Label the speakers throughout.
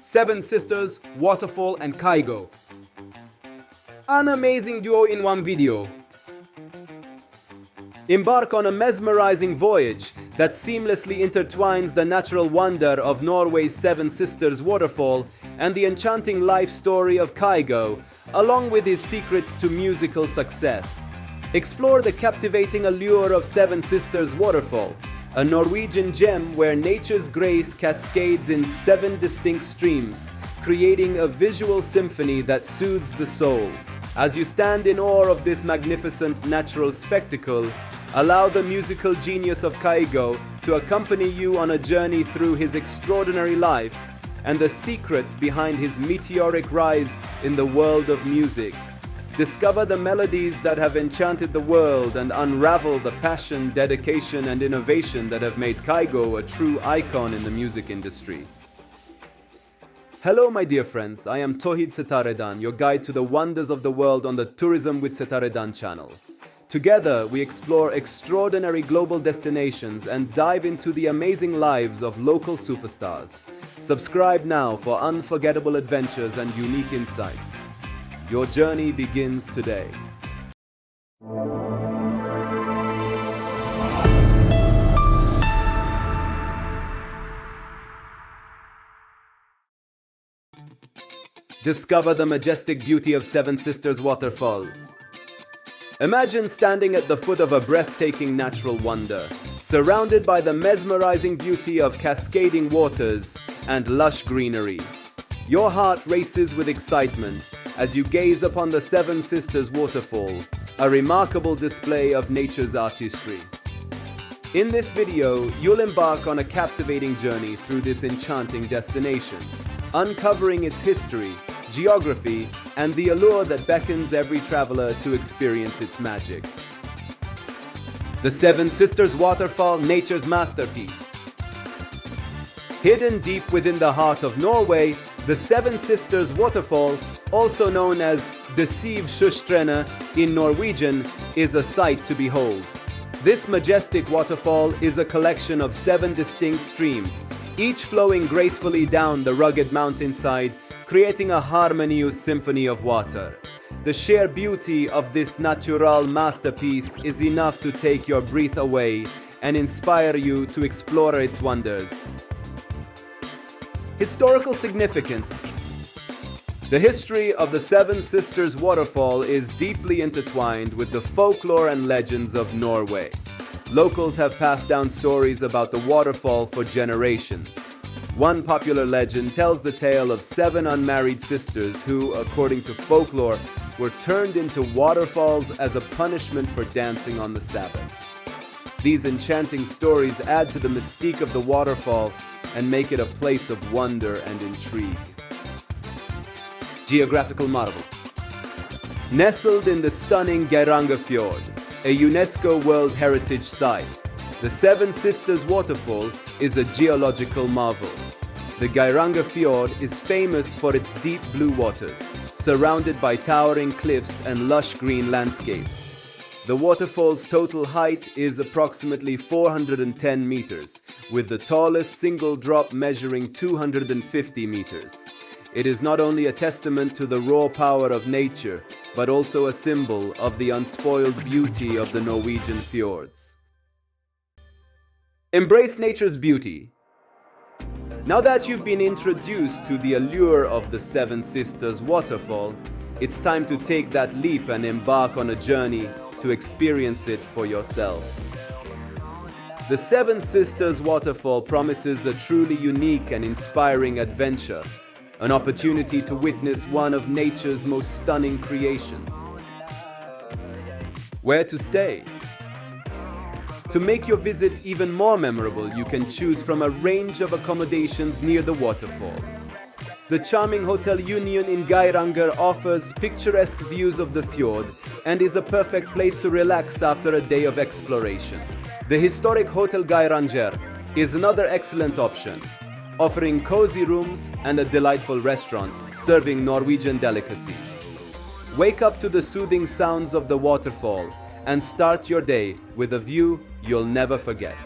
Speaker 1: Seven Sisters Waterfall and Kygo. An amazing duo in one video. Embark on a mesmerizing voyage that seamlessly intertwines the natural wonder of Norway's Seven Sisters Waterfall and the enchanting life story of Kygo, along with his secrets to musical success. Explore the captivating allure of Seven Sisters Waterfall, a Norwegian gem where nature's grace cascades in 7 distinct streams, creating a visual symphony that soothes the soul. As you stand in awe of this magnificent natural spectacle, allow the musical genius of Kygo to accompany you on a journey through his extraordinary life and the secrets behind his meteoric rise in the world of music. Discover the melodies that have enchanted the world and unravel the passion, dedication, and innovation that have made Kygo a true icon in the music industry. Hello my dear friends, I am Setarehdan, your guide to the wonders of the world on the Tourism with Setarehdan channel. Together, we explore extraordinary global destinations and dive into the amazing lives of local superstars. Subscribe now for unforgettable adventures and unique insights. Your journey begins today. Discover the majestic beauty of Seven Sisters Waterfall. Imagine standing at the foot of a breathtaking natural wonder, surrounded by the mesmerizing beauty of cascading waters and lush greenery. Your heart races with excitement as you gaze upon the Seven Sisters Waterfall, a remarkable display of nature's artistry. In this video, you'll embark on a captivating journey through this enchanting destination, uncovering its history, geography, and the allure that beckons every traveler to experience its magic. The Seven Sisters Waterfall, nature's masterpiece. Hidden deep within the heart of Norway, the Seven Sisters Waterfall, also known as the Syv Søstrene in Norwegian, is a sight to behold. This majestic waterfall is a collection of 7 distinct streams, each flowing gracefully down the rugged mountainside, creating a harmonious symphony of water. The sheer beauty of this natural masterpiece is enough to take your breath away and inspire you to explore its wonders. Historical significance. The history of the Seven Sisters Waterfall is deeply intertwined with the folklore and legends of Norway. Locals have passed down stories about the waterfall for generations. One popular legend tells the tale of 7 unmarried sisters who, according to folklore, were turned into waterfalls as a punishment for dancing on the Sabbath. These enchanting stories add to the mystique of the waterfall and make it a place of wonder and intrigue. Geographical marvel. Nestled in the stunning Geirangerfjord, a UNESCO World Heritage Site, the Seven Sisters Waterfall is a geological marvel. The Geirangerfjord is famous for its deep blue waters, surrounded by towering cliffs and lush green landscapes. The waterfall's total height is approximately 410 meters, with the tallest single drop measuring 250 meters. It is not only a testament to the raw power of nature, but also a symbol of the unspoiled beauty of the Norwegian fjords. Embrace nature's beauty. Now that you've been introduced to the allure of the Seven Sisters Waterfall, it's time to take that leap and embark on a journey to experience it for yourself. The Seven Sisters Waterfall promises a truly unique and inspiring adventure, an opportunity to witness one of nature's most stunning creations. Where to stay? To make your visit even more memorable, you can choose from a range of accommodations near the waterfall. The charming Hotel Union in Geiranger offers picturesque views of the fjord and is a perfect place to relax after a day of exploration. The historic Hotel Geiranger is another excellent option, offering cozy rooms and a delightful restaurant serving Norwegian delicacies. Wake up to the soothing sounds of the waterfall and start your day with a view you'll never forget.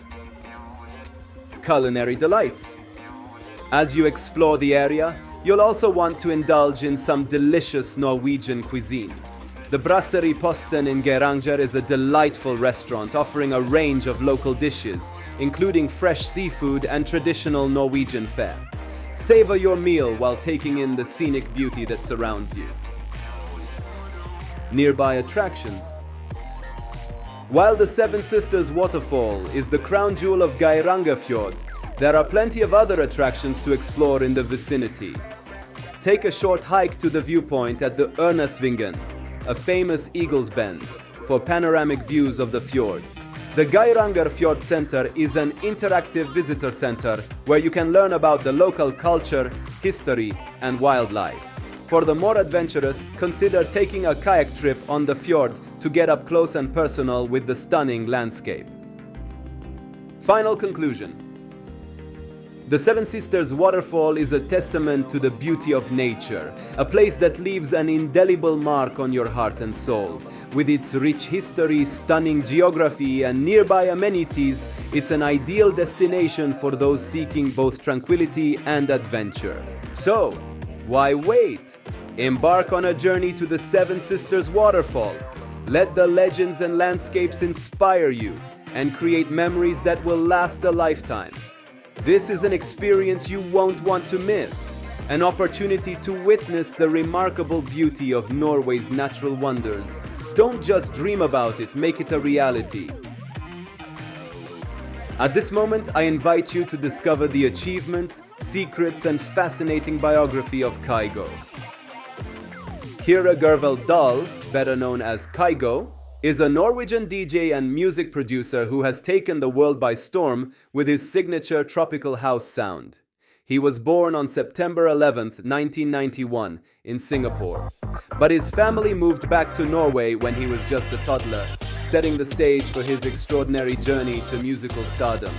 Speaker 1: Culinary delights. As you explore the area, you'll also want to indulge in some delicious Norwegian cuisine. The Brasserie Posten in Geiranger is a delightful restaurant offering a range of local dishes, including fresh seafood and traditional Norwegian fare. Savor your meal while taking in the scenic beauty that surrounds you. Nearby attractions. While the Seven Sisters Waterfall is the crown jewel of Geiranger Fjord, there are plenty of other attractions to explore in the vicinity. Take a short hike to the viewpoint at the Ørnesvingen, a famous eagle's bend, for panoramic views of the fjord. The Geiranger Fjord Center is an interactive visitor center where you can learn about the local culture, history, and wildlife. For the more adventurous, consider taking a kayak trip on the fjord to get up close and personal with the stunning landscape. Final conclusion. The Seven Sisters Waterfall is a testament to the beauty of nature, a place that leaves an indelible mark on your heart and soul. With its rich history, stunning geography, and nearby amenities, it's an ideal destination for those seeking both tranquility and adventure. So, why wait? Embark on a journey to the Seven Sisters Waterfall. Let the legends and landscapes inspire you and create memories that will last a lifetime. This is an experience you won't want to miss, an opportunity to witness the remarkable beauty of Norway's natural wonders. Don't just dream about it, make it a reality. At this moment, I invite you to discover the achievements, secrets, and fascinating biography of Kygo. Kira Gervel Dahl, better known as Kygo, is a Norwegian DJ and music producer who has taken the world by storm with his signature tropical house sound. He was born on September 11, 1991, in Singapore. But his family moved back to Norway when he was just a toddler, setting the stage for his extraordinary journey to musical stardom.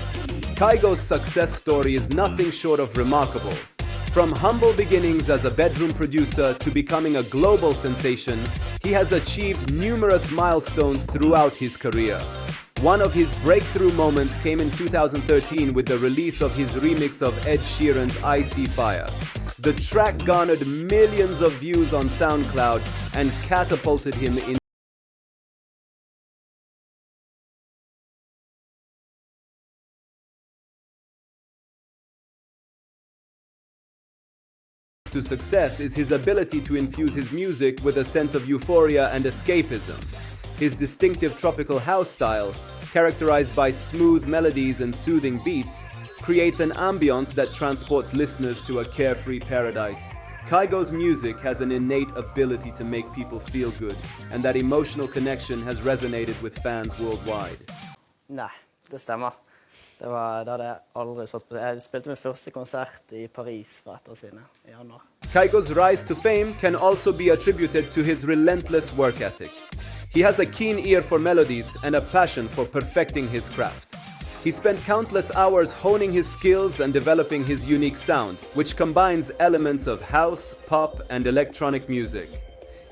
Speaker 1: Kygo's success story is nothing short of remarkable. From humble beginnings as a bedroom producer to becoming a global sensation, he has achieved numerous milestones throughout his career. One of his breakthrough moments came in 2013 with the release of his remix of Ed Sheeran's I See Fire. The track garnered millions of views on SoundCloud and catapulted him into success is his ability to infuse his music with a sense of euphoria and escapism. His distinctive tropical house style, characterized by smooth melodies and soothing beats, creates an ambience that transports listeners to a carefree paradise. Kygo's music has an innate ability to make people feel good, and that emotional connection has resonated with fans worldwide.
Speaker 2: Nei, det stemmer. Det hadde jeg aldri satt på. Jeg spilte min første konsert I Paris for 1 år siden, I januar.
Speaker 1: Kygo's rise to fame can also be attributed to his relentless work ethic. He has a keen ear for melodies and a passion for perfecting his craft. He spent countless hours honing his skills and developing his unique sound, which combines elements of house, pop, and electronic music.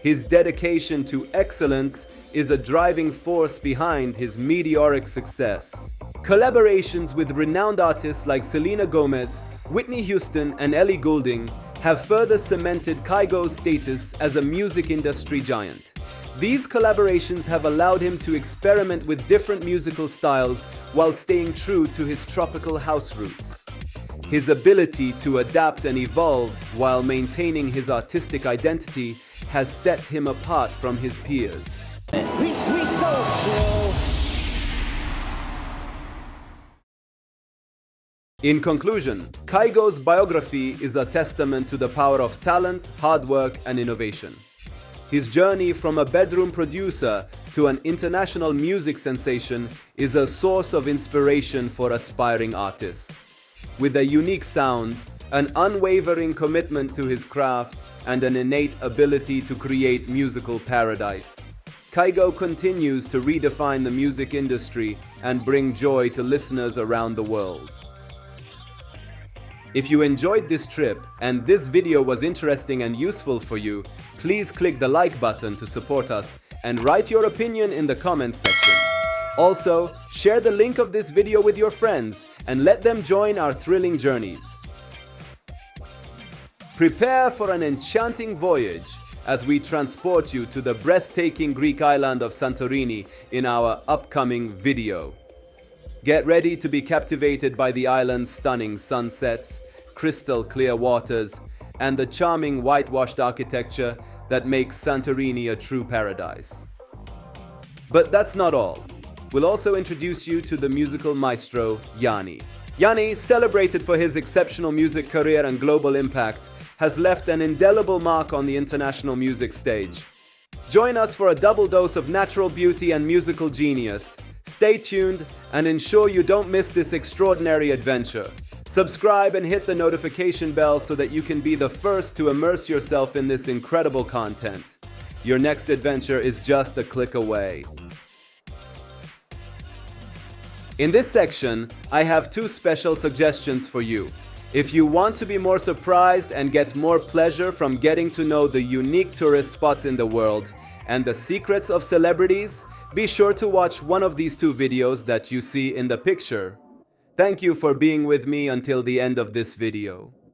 Speaker 1: His dedication to excellence is a driving force behind his meteoric success. Collaborations with renowned artists like Selena Gomez, Whitney Houston, and Ellie Goulding have further cemented Kygo's status as a music industry giant. These collaborations have allowed him to experiment with different musical styles while staying true to his tropical house roots. His ability to adapt and evolve while maintaining his artistic identity has set him apart from his peers. In conclusion, Kygo's biography is a testament to the power of talent, hard work, and innovation. His journey from a bedroom producer to an international music sensation is a source of inspiration for aspiring artists. With a unique sound, an unwavering commitment to his craft, and an innate ability to create musical paradise, Kygo continues to redefine the music industry and bring joy to listeners around the world. If you enjoyed this trip and this video was interesting and useful for you, please click the like button to support us and write your opinion in the comments section. Also, share the link of this video with your friends and let them join our thrilling journeys. Prepare for an enchanting voyage as we transport you to the breathtaking Greek island of Santorini in our upcoming video. Get ready to be captivated by the island's stunning sunsets, crystal clear waters, and the charming whitewashed architecture that makes Santorini a true paradise. But that's not all. We'll also introduce you to the musical maestro, Yanni. Yanni, celebrated for his exceptional music career and global impact, has left an indelible mark on the international music stage. Join us for a double dose of natural beauty and musical genius. Stay tuned and ensure you don't miss this extraordinary adventure. Subscribe and hit the notification bell so that you can be the first to immerse yourself in this incredible content. Your next adventure is just a click away. In this section, I have two special suggestions for you. If you want to be more surprised and get more pleasure from getting to know the unique tourist spots in the world and the secrets of celebrities, be sure to watch one of these two videos that you see in the picture. Thank you for being with me until the end of this video.